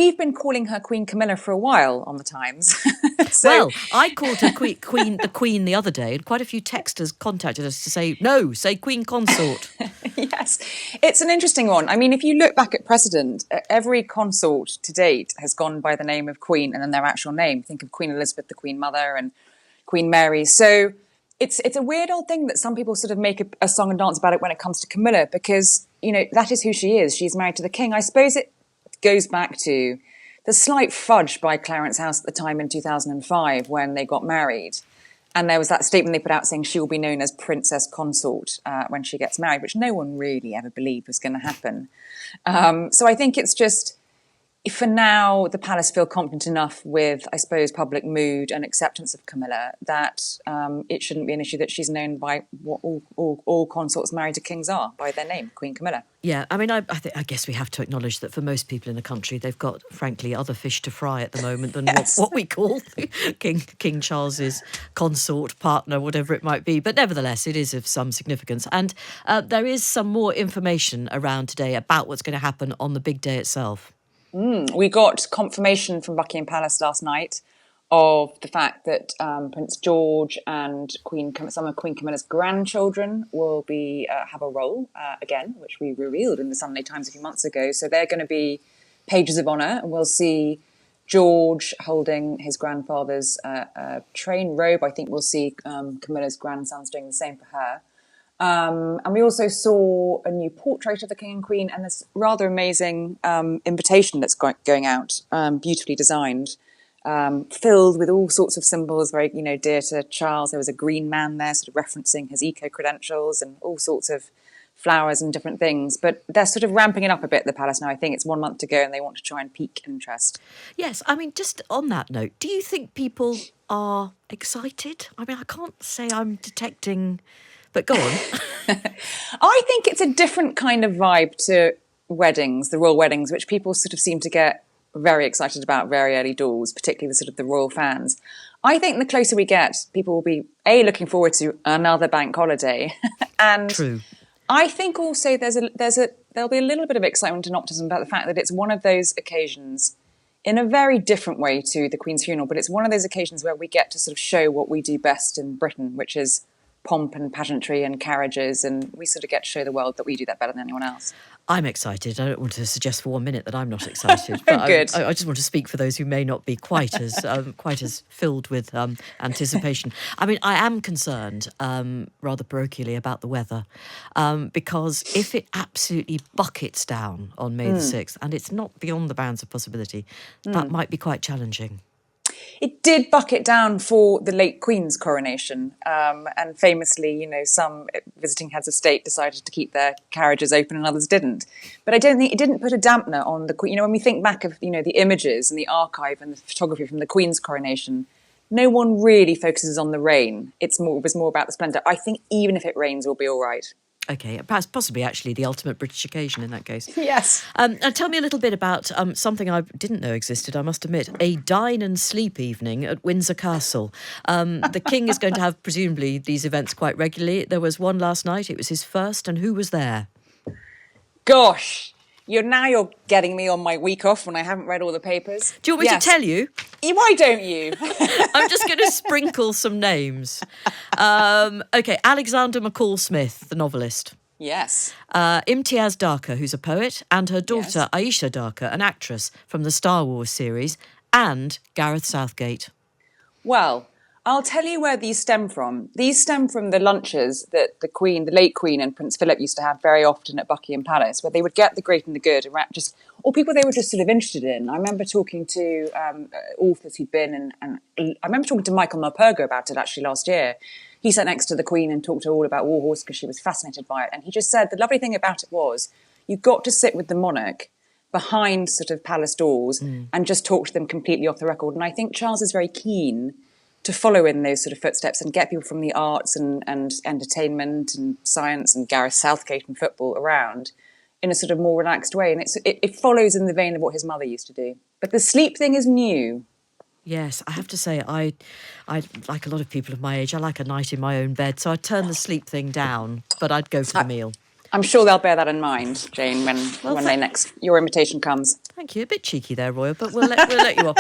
we've been calling her Queen Camilla for a while on the Times. Well, I called her the Queen the other day, and quite a few texters contacted us to say, no, say Queen Consort. Yes, it's an interesting one. I mean, if you look back at precedent, every consort to date has gone by the name of Queen and then their actual name. Think of Queen Elizabeth, the Queen Mother, and Queen Mary. So it's a weird old thing that some people sort of make a song and dance about it when it comes to Camilla, because, you know, that is who she is. She's married to the king. I suppose it goes back to the slight fudge by Clarence House at the time in 2005 when they got married. And there was that statement they put out saying she will be known as Princess Consort when she gets married, which no one really ever believed was going to happen. So I think it's just, for now, the palace feel confident enough with, I suppose, public mood and acceptance of Camilla that it shouldn't be an issue that she's known by what all consorts married to kings are, by their name, Queen Camilla. Yeah, I mean, I guess we have to acknowledge that for most people in the country, they've got, frankly, other fish to fry at the moment than Yes. what we call King Charles's consort, partner, whatever it might be. But nevertheless, it is of some significance. And there is some more information around today about what's going to happen on the big day itself. We got confirmation from Buckingham Palace last night of the fact that Prince George and some of Queen Camilla's grandchildren will be have a role again, which we revealed in the Sunday Times a few months ago. So they're going to be pages of honour, and we'll see George holding his grandfather's train robe. I think we'll see Camilla's grandsons doing the same for her. And we also saw a new portrait of the King and Queen and this rather amazing invitation that's going out, beautifully designed, filled with all sorts of symbols very, dear to Charles. There was a green man there sort of referencing his eco-credentials and all sorts of flowers and different things. But they're sort of ramping it up a bit, the palace now. I think it's 1 month to go and they want to try and pique interest. Yes, I mean, just on that note, do you think people are excited? I mean, I can't say I'm detecting... But go on. I think it's a different kind of vibe to weddings, the royal weddings, which people sort of seem to get very excited about very early doors, particularly the royal fans. I think the closer we get, people will be, looking forward to another bank holiday. And True. I think also there'll be a little bit of excitement and optimism about the fact that it's one of those occasions in a very different way to the Queen's funeral, but it's one of those occasions where we get to sort of show what we do best in Britain, which is pomp and pageantry and carriages, and we sort of get to show the world that we do that better than anyone else. I'm excited. I don't want to suggest for 1 minute that I'm not excited. But good. I just want to speak for those who may not be quite as filled with anticipation. I mean, I am concerned, rather parochially, about the weather, because if it absolutely buckets down on May the 6th, and it's not beyond the bounds of possibility, that might be quite challenging. It did bucket down for the late Queen's coronation, and famously, some visiting heads of state decided to keep their carriages open and others didn't. But I don't think it didn't put a dampener on the Queen. When we think back of the images and the archive and the photography from the Queen's coronation, no one really focuses on the rain. It was more about the splendour. I think even if it rains, we'll be all right. Okay, possibly actually the ultimate British occasion in that case. Yes. And tell me a little bit about something I didn't know existed, I must admit, a dine and sleep evening at Windsor Castle. The King is going to have, presumably, these events quite regularly. There was one last night. It was his first, and who was there? Gosh, you're getting me on my week off when I haven't read all the papers. Do you want me to tell you? Why don't you? I'm just going to sprinkle some names. Okay, Alexander McCall Smith, the novelist. Yes. Imtiaz Dharka, who's a poet, and her daughter Aisha Dharka, an actress from the Star Wars series, and Gareth Southgate. Well, I'll tell you where these stem from. These stem from the lunches that the late Queen and Prince Philip used to have very often at Buckingham Palace, where they would get the great and the good and or people they were just sort of interested in. I remember talking to authors who'd been, and I remember talking to Michael Malpergo about it actually last year. He sat next to the Queen and talked to her all about War Horse because she was fascinated by it. And he just said the lovely thing about it was you got to sit with the monarch behind sort of palace doors and just talk to them completely off the record. And I think Charles is very keen to follow in those sort of footsteps and get people from the arts and entertainment and science and Gareth Southgate and football around in a sort of more relaxed way. And it follows in the vein of what his mother used to do. But the sleep thing is new. Yes, I have to say, I like a lot of people of my age, I like a night in my own bed, so I'd turn the sleep thing down, but I'd go for the meal. I'm sure they'll bear that in mind, Jane, when Well, your invitation comes. Thank you. A bit cheeky there, Roya, but we'll let you off.